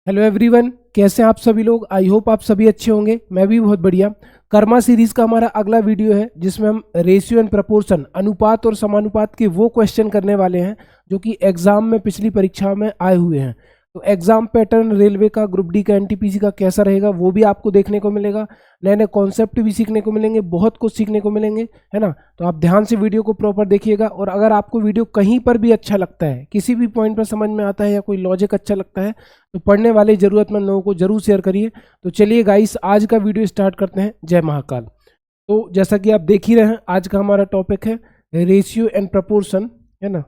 Hello everyone, कैसे हैं आप सभी लोग। आई होप आप सभी अच्छे होंगे। मैं भी बहुत बढ़िया। कर्मा सीरीज का हमारा अगला वीडियो है जिसमें हम रेशियो एंड प्रपोर्शन, अनुपात और समानुपात के वो क्वेश्चन करने वाले हैं जो कि एग्जाम में पिछली परीक्षा में आए हुए हैं। तो एग्जाम पैटर्न रेलवे का, ग्रुप डी का, एनटीपीसी का कैसा रहेगा वो भी आपको देखने को मिलेगा। नए नए कॉन्सेप्ट भी सीखने को मिलेंगे, बहुत कुछ सीखने को मिलेंगे, है ना। तो आप ध्यान से वीडियो को प्रॉपर देखिएगा। और अगर आपको वीडियो कहीं पर भी अच्छा लगता है, किसी भी पॉइंट पर समझ में आता है या कोई लॉजिक अच्छा लगता है, तो पढ़ने वाले जरूरतमंद लोगों को जरूर शेयर करिए। तो चलिए गाइस, आज का वीडियो स्टार्ट करते हैं। जय महाकाल। तो जैसा कि आप देख ही रहे हैं, आज का हमारा टॉपिक है रेशियो एंड प्रपोर्शन, है ना।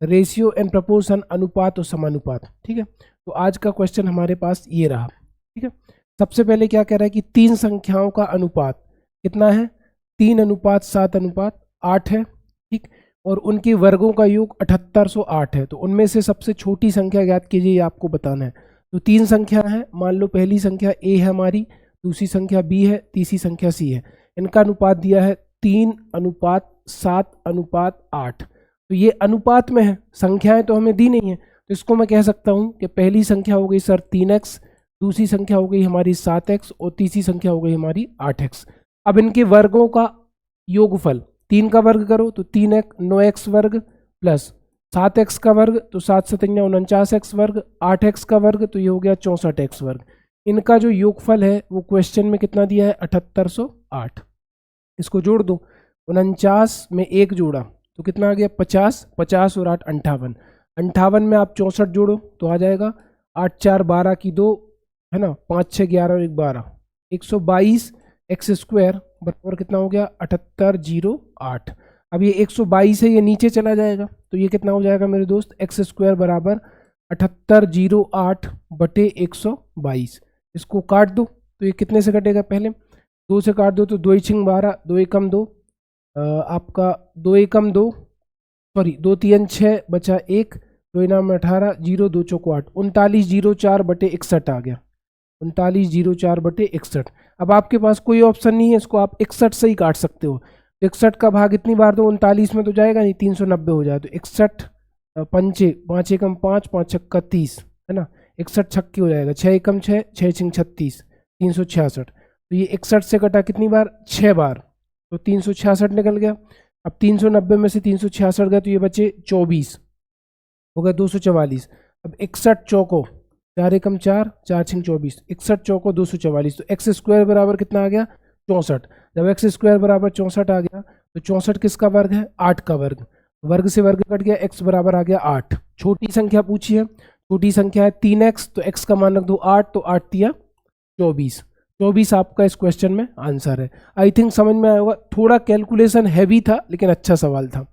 रेशियो एंड प्रपोर्शन, अनुपात और समानुपात। ठीक है, तो आज का क्वेश्चन हमारे पास ये रहा। ठीक है, सबसे पहले क्या कह रहा है कि तीन संख्याओं का अनुपात कितना है। 3:7:8 है। ठीक, और उनके वर्गों का योग 7808 है। तो उनमें से सबसे छोटी संख्या ज्ञात कीजिए, ये आपको बताना है। तो तीन संख्या है, मान लो पहली संख्या ए है हमारी, दूसरी संख्या बी है, तीसरी संख्या सी है। इनका अनुपात दिया है 3:7:8। तो ये अनुपात में है, संख्याएं तो हमें दी नहीं है। तो इसको मैं कह सकता हूं कि पहली संख्या हो गई सर 3x, दूसरी संख्या हो गई हमारी 7x और तीसरी संख्या हो गई हमारी 8x। अब इनके वर्गों का योगफल, 3 का वर्ग करो तो 3x 9x वर्ग, प्लस 7x का वर्ग तो 7×7=49x वर्ग, 8x का वर्ग तो ये हो गया 64x वर्ग। इनका जो योगफल है वो क्वेश्चन में कितना दिया है, 7808। इसको जोड़ दो, 49 में 1 जोड़ा तो कितना आ गया 50, 50 और 8 58, 58 में आप 64 जोड़ो तो आ जाएगा 8 4 12 की 2, है ना, 5 6 11 और 1 12, 122 एक्स स्क्वायर बराबर कितना हो गया 7808। अब ये 122 है, ये नीचे चला जाएगा तो ये कितना हो जाएगा मेरे दोस्त, एक्स स्क्वायर बराबर 7808/122। इसको काट दो तो ये कितने से कटेगा, पहले 2 से काट दो तो 2 6 12, 2 एकम 2, आपका 2 एकम 2, सॉरी 2 3 6 बचा 1, 2 नाम 18, 0 2 चौको 8, 3904/61 आ गया, 3904/61। अब आपके पास कोई ऑप्शन नहीं है, इसको आप 61 से ही काट सकते हो। 61 का भाग इतनी बार दो, 39 में तो जाएगा नहीं, 390 हो जाए तो 61 पंचे 5 एकम 5, 5 छक्का 30, है ना, 61 छक्के हो जाएगा, 6 एकम 6, 6 छिंग 36, 366। तो ये 61 से कटा कितनी बार, 6 बार, तो 366 निकल गया। अब 390 में से 366 गया तो ये बचे 24, हो गया 244। अब 61 चौको 4 एकम 4, 4 छिंग 24, 61 चौको 244। तो एक्स स्क्वायर बराबर कितना आ गया, 64। जब एक्स स्क्वायर बराबर 64 आ गया तो 64 किसका वर्ग है, 8 का वर्ग, वर्ग से वर्ग कट गया, एक्स बराबर आ गया 8। छोटी संख्या पूछी है, छोटी संख्या है 3x, तो x का मान रख दो 8, तो 8 तिया 24, 24 आपका इस क्वेश्चन में आंसर है। आई थिंक समझ में आया होगा, थोड़ा कैलकुलेशन हैवी था लेकिन अच्छा सवाल था।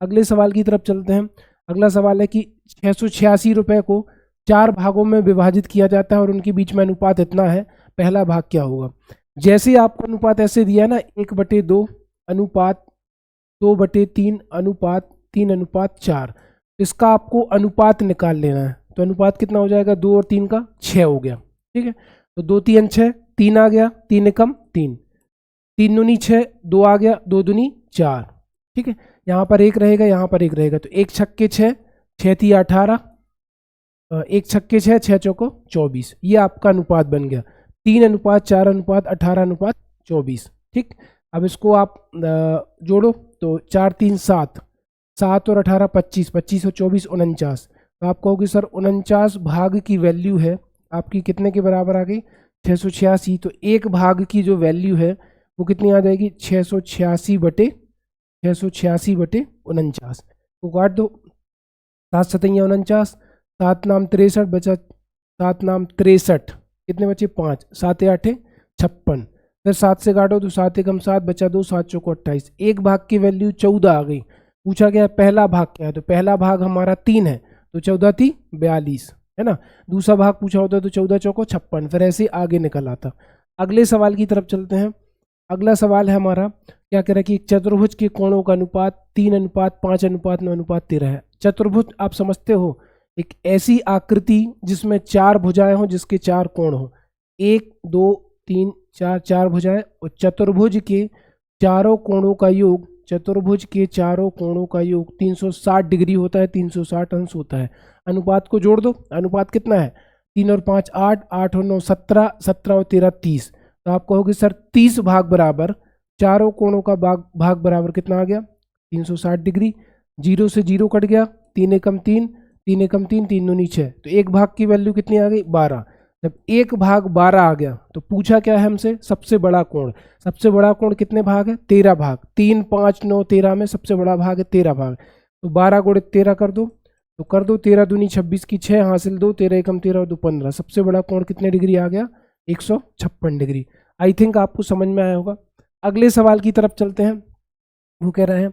अगले सवाल की तरफ चलते हैं। अगला सवाल है कि 686 रुपये को 4 भागों में विभाजित किया जाता है और उनके बीच में अनुपात इतना है, पहला भाग क्या होगा। जैसे आपको अनुपात ऐसे दिया है ना, 1/2 अनुपात 2/3 अनुपात 3:4, इसका आपको अनुपात निकाल लेना है। तो अनुपात कितना हो जाएगा, 2 और 3 का 6 हो गया। ठीक है, तो 2 3 6, 3 आ गया, 3 एकम 3, 3 दूनी 6, 2 आ गया, 2 दूनी 4। ठीक है, यहाँ पर 1 रहेगा, यहाँ पर 1 रहेगा, तो 1 छक्के 6, 6 तिया 18, 1 छक्के 6, 6 चौको 24। ये आपका अनुपात बन गया, 3:4:8:18:24। ठीक, अब इसको आप जोड़ो तो 4 3 7, 7 और 18 25, 25 और 24 49। तो आप कहोगे सर 49 भाग की वैल्यू है आपकी कितने के बराबर आ गई, 686। तो एक भाग की जो वैल्यू है वो कितनी आ जाएगी, 686/49। तो काट दो, 7 7 49, 7 नाम 63 बचा, 7 नाम 63, कितने बचे 5, 7 8 56। फिर 7 से काटो तो 7 एकम 7 बचा 2, 7 चौको 28। एक भाग की वैल्यू 14 आ गई। पूछा गया पहला भाग क्या है, तो पहला भाग हमारा 3 है, तो 14 थी 42, है ना। दूसरा भाग पूछा होता तो 14 चौको 56, फिर ऐसे आगे निकल आता। अगले सवाल की तरफ चलते हैं। अगला सवाल है हमारा, क्या कह रहा है कि एक चतुर्भुज के कोणों का अनुपात 3:5:9:13 है। चतुर्भुज आप समझते हो, एक ऐसी आकृति जिसमें 4 भुजाएं हो, जिसके 4 कोण हो, 1 2 3 4, 4 भुजाएं, और चतुर्भुज के चारों कोणों का योग, चतुर्भुज के चारों कोणों का योग 360 डिग्री होता है, 360 अंश होता है। अनुपात को जोड़ दो, अनुपात कितना है 3 और 5 8, 8 और 9 17, 17 और 13 30। तो आप कहोगे सर 30 भाग बराबर चारों कोणों का भाग बराबर कितना आ गया 360 डिग्री। 0 से 0 कट गया, 3 एकम 3, 3 एकम 3, 3 दूनी 6। तो एक भाग की वैल्यू कितनी आ गई 12। जब एक भाग 12 आ गया तो पूछा क्या है हमसे, सबसे बड़ा कोण। सबसे बड़ा कोण कितने भाग है 13 भाग, 3 5 9 13 में सबसे बड़ा भाग है 13 भाग। तो 12 गुणित 13 कर दो, तो कर दो 13 दूनी 26 की 6 हासिल 2, 13 एकम 13 और 2 15। सबसे बड़ा कोण कितने डिग्री आ गया 156 डिग्री। आई थिंक आपको समझ में आया होगा। अगले सवाल की तरफ चलते हैं। वो कह रहे हैं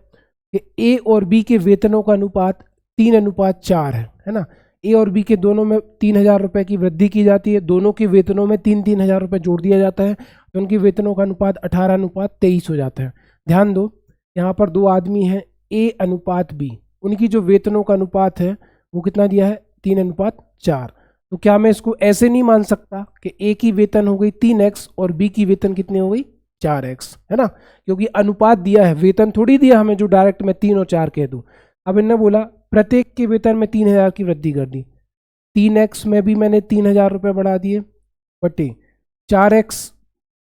कि ए और बी के वेतनों का अनुपात 3:4 है ना। ए और बी के दोनों में 3,000 रुपए की वृद्धि की जाती है, दोनों के वेतनों में 3,000 रुपए जोड़ दिया जाता है, तो उनके वेतनों का अनुपात 18:23 हो जाता है। ध्यान दो, यहाँ पर दो आदमी हैं ए अनुपात बी, उनकी जो वेतनों का अनुपात है वो कितना दिया है 3:4। तो क्या मैं इसको ऐसे नहीं मान सकता कि ए की वेतन हो गई 3x और बी की वेतन कितनी हो गई 4x, है ना, क्योंकि अनुपात दिया है, वेतन थोड़ी दिया हमें जो डायरेक्ट मैं 3 और 4 कह दूं। अब इन्होंने बोला प्रत्येक के वेतन में 3,000 की वृद्धि कर दी, 3x में भी मैंने 3,000 रुपये बढ़ा दिए, बटे 4x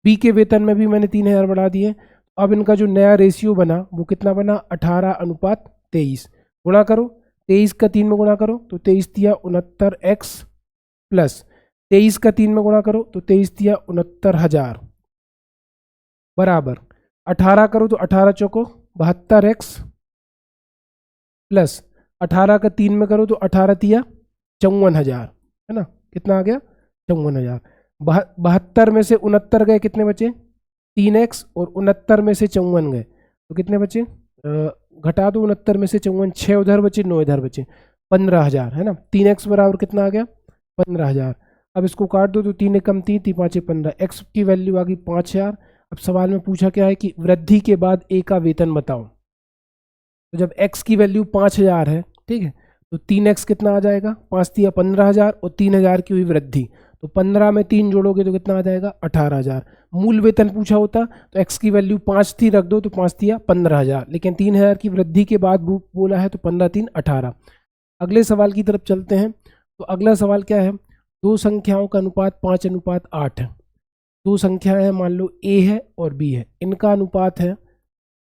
बी के वेतन में भी मैंने 3,000 बढ़ा दिए। अब इनका जो नया रेशियो बना वो कितना बना 18:23। गुणा करो, 23 का 3 में गुणा करो तो 23 तिया 69x, प्लस 23 का 3 में गुणा करो तो 23 तिया 69,000, बराबर 18 करो तो 18 चौको 72x, प्लस 18 का 3 में करो तो 18 तिया 54,000, है ना। कितना आ गया 54,000। 72 में से 69 गए, कितने बचे 3x, और 69 में से 54 गए तो कितने बचे, घटा दो 69 में से 54, 6 उधर बचे 9 इधर बचे, 15,000, है ना। 3x बराबर कितना आ गया 15,000। अब इसको काट दो तो 3 एकम 3, 3 5 15, x की वैल्यू आ गई 5,000। अब सवाल में पूछा क्या है कि वृद्धि के बाद ए का वेतन बताओ। तो जब x की वैल्यू 5,000 है, ठीक है, तो 3x कितना आ जाएगा 5 तिया 15,000 और 3,000 की हुई वृद्धि, तो 15 में 3 जोड़ोगे तो कितना आ जाएगा 18,000। मूल वेतन पूछा होता तो x की वैल्यू 5 थी, रख दो तो 5 तिया 15,000, लेकिन 3,000 की वृद्धि के बाद बोला है तो 15 3 18। अगले सवाल की तरफ चलते हैं। तो अगला सवाल क्या है, दो संख्याओं का अनुपात 5:8 है। दो संख्याएं हैं, मान लो a है और b है, इनका अनुपात है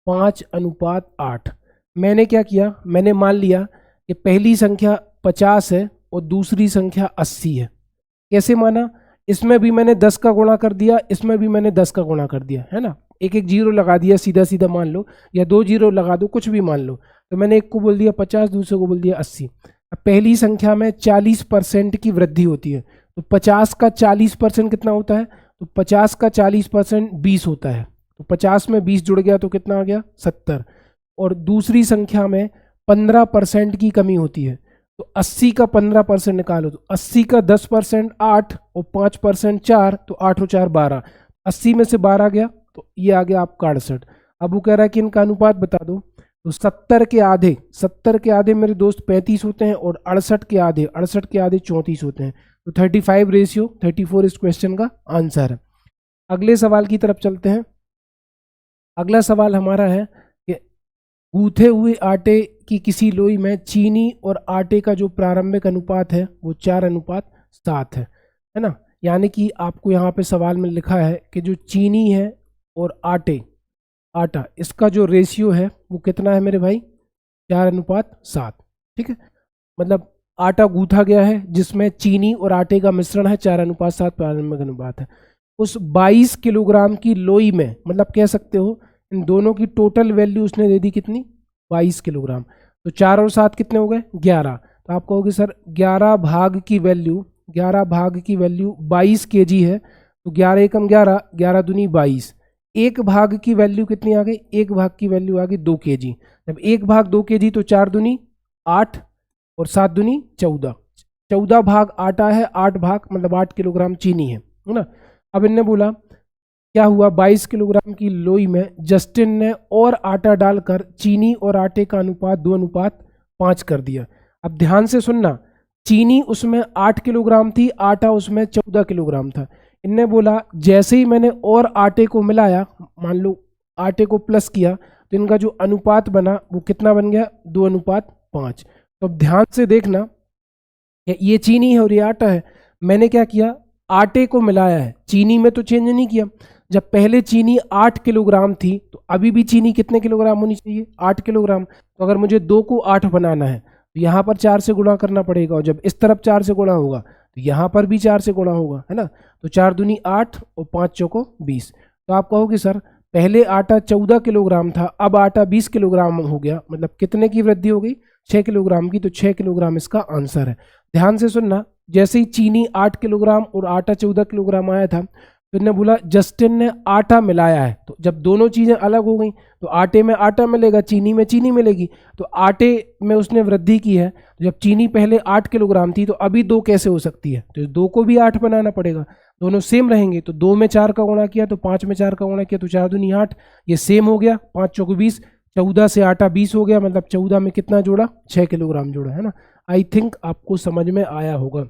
5:8। मैंने क्या किया, मैंने मान लिया कि पहली संख्या 50 है और दूसरी संख्या 80 है। कैसे माना, इसमें भी मैंने 10 का गुणा कर दिया, इसमें भी मैंने 10 का गुणा कर दिया, है ना। एक एक जीरो लगा दिया सीधा सीधा मान लो, या 2 जीरो लगा दो, कुछ भी मान लो। तो मैंने एक को बोल दिया 50, दूसरे को बोल दिया 80। अब पहली संख्या में 40% की वृद्धि होती है, तो 50 का 40% कितना होता है, तो 50 का 40% 20 होता है, तो 50 में 20 जुड़ गया तो कितना आ गया 70। और दूसरी संख्या में 15% की कमी होती है, तो 80 का 15% निकालो, तो 80 का 10% 8 और 5% 4, तो 8 और 4 12, 80 में से 12 गया तो ये आ गया आपका 68। अब वो कह रहा है कि इनका अनुपात बता दो। तो 70 के आधे मेरे दोस्त 35 होते हैं, और 68 के आधे 34 होते हैं, तो 35:34 इस क्वेश्चन का आंसर है। अगले सवाल की तरफ चलते हैं। अगला सवाल हमारा है कि गूथे हुए आटे की किसी लोई में चीनी और आटे का जो प्रारंभिक अनुपात है वो 4:7 है ना। यानी कि आपको यहाँ पे सवाल में लिखा है कि जो चीनी है और आटा इसका जो रेशियो है वो कितना है मेरे भाई 4:7। ठीक है, मतलब आटा गूथा गया है जिसमें चीनी और आटे का मिश्रण है, 4:7 प्रारंभिक अनुपात है। उस 22 किलोग्राम की लोई में, मतलब कह सकते हो इन दोनों की टोटल वैल्यू उसने दे दी कितनी 22 किलोग्राम, तो 4 और 7 कितने हो गए 11। तो आप कहोगे सर 11 भाग की वैल्यू 22 kg है, तो 11 एकम 11, 11 दूनी 22। एक भाग की वैल्यू कितनी आ गई, एक भाग की वैल्यू आ गई 2 kg। जब एक भाग 2 kg तो 4 दूनी 8 और 7 दूनी 14, 14 भाग आटा है, 8 भाग मतलब 8 किलोग्राम चीनी है ना। अब इनने बोला क्या हुआ, 22 किलोग्राम की लोई में जस्टिन ने और आटा डालकर चीनी और आटे का अनुपात 2:5 कर दिया। अब ध्यान से सुनना, चीनी उसमें 8 किलोग्राम थी, आटा उसमें 14 किलोग्राम था। इनने बोला जैसे ही मैंने और आटे को मिलाया, मान लो आटे को प्लस किया, तो इनका जो अनुपात बना वो कितना बन गया 2:5। तो अब ध्यान से देखना, ये चीनी है और ये आटा है, मैंने क्या किया, आटे को मिलाया है, चीनी में तो चेंज नहीं किया। जब पहले चीनी 8 किलोग्राम थी तो अभी भी चीनी कितने किलोग्राम होनी चाहिए, 8 किलोग्राम। तो अगर मुझे 2 को 8 बनाना है तो यहाँ पर 4 से गुणा करना पड़ेगा, और जब इस तरफ 4 से गुणा होगा तो यहाँ पर भी 4 से गुणा होगा, है ना। तो 4 दूनी 8 और 5 चौको 20। तो आप कहोगे सर पहले आटा 14 किलोग्राम था, अब आटा 20 किलोग्राम हो गया, मतलब कितने की वृद्धि हो गई, 6 किलोग्राम की। तो 6 किलोग्राम इसका आंसर है। ध्यान से सुनना, जैसे ही चीनी 8 किलोग्राम और आटा 14 किलोग्राम आया था तो इन्हें बोला जस्टिन ने आटा मिलाया है। तो जब दोनों चीज़ें अलग हो गई तो आटे में आटा मिलेगा, चीनी में चीनी मिलेगी। तो आटे में उसने वृद्धि की है। तो जब चीनी पहले 8 किलोग्राम थी तो अभी 2 कैसे हो सकती है, तो 2 को भी 8 बनाना पड़ेगा। दोनों सेम रहेंगे तो 2 में 4 का गुणा किया तो 5 में 4 का गुणा किया तो 4 दूनी 8, ये सेम हो गया। 5 चौको 20, 14 से आटा 20 हो गया, मतलब 14 में कितना जोड़ा, 6 किलोग्राम जोड़ा, है ना। आई थिंक आपको समझ में आया होगा।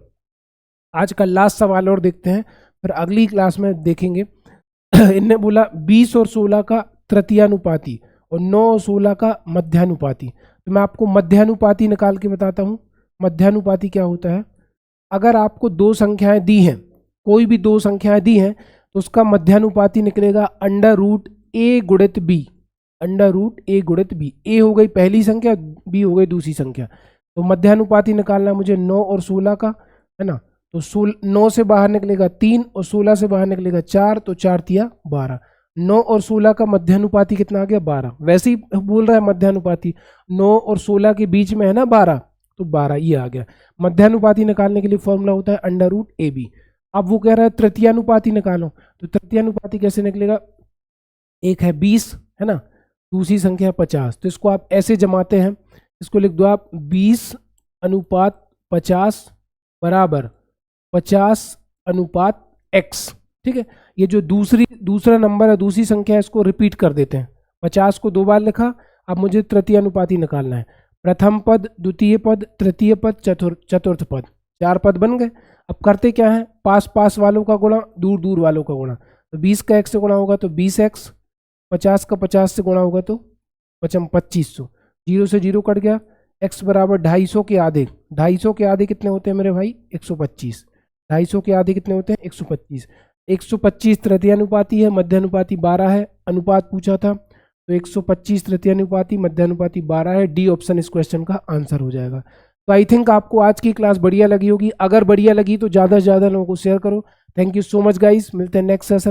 आज का लास्ट सवाल और देखते हैं, फिर अगली क्लास में देखेंगे। इनने बोला 20 और 16 का तृतीयानुपाती और 9 और 16 का मध्यानुपाती। तो मैं आपको मध्यानुपाती निकाल के बताता हूँ। मध्यानुपाती क्या होता है, अगर आपको 2 संख्याएं दी हैं, कोई भी 2 संख्याएं दी हैं तो उसका मध्यानुपाती निकलेगा √a गुणित b। √a गुणित b, a हो गई पहली संख्या, b हो गई दूसरी संख्या। तो मध्यानुपाती निकालना है मुझे 9 और 16 का, है ना। तो 9 से बाहर निकलेगा 3 और 16 से बाहर निकलेगा 4, तो 4 तिया 12। 9 और 16 का मध्यानुपाती कितना आ गया, 12। वैसे ही बोल रहा है मध्यानुपाती, 9 और 16 के बीच में है ना 12, तो 12 ये आ गया। मध्यानुपाती निकालने के लिए फॉर्मूला होता है √ab। अब वो कह रहा है तृतीयानुपाती निकालो, तो तृतीयानुपाती कैसे निकलेगा, एक है 20, है ना, दूसरी संख्या है 50। तो इसको आप ऐसे जमाते हैं, इसको लिख दो आप 20:50 बराबर 50:x। ठीक है, ये जो दूसरा नंबर है, दूसरी संख्या है, इसको रिपीट कर देते हैं। 50 को 2 बार लिखा, अब मुझे तृतीयानुपाती निकालना है। प्रथम पद, द्वितीय पद, तृतीय पद, चतुर्थ पद, 4 पद बन गए। अब करते क्या है, पास पास वालों का गुणा, दूर दूर वालों का गुणा। तो 20 का x से गुणा होगा तो 20x, 50 का 50 से गुणा होगा तो 2500, 0 से 0 कट गया। x बराबर 250 के आधे, 250 के आधे कितने होते हैं मेरे भाई, 125। 250 के आधे कितने होते हैं, 125। 125 तृतीयानुपाती है, मध्यानुपाती 12 है। अनुपात पूछा था तो 125 तृतीयानुपाती, मध्यानुपाती 12 है। डी ऑप्शन इस क्वेश्चन का आंसर हो जाएगा। तो आई थिंक आपको आज की क्लास बढ़िया लगी होगी। अगर बढ़िया लगी तो ज़्यादा से ज़्यादा लोगों को शेयर करो। Thank you so much guys, मिलते हैं नेक्स्ट सेशन में।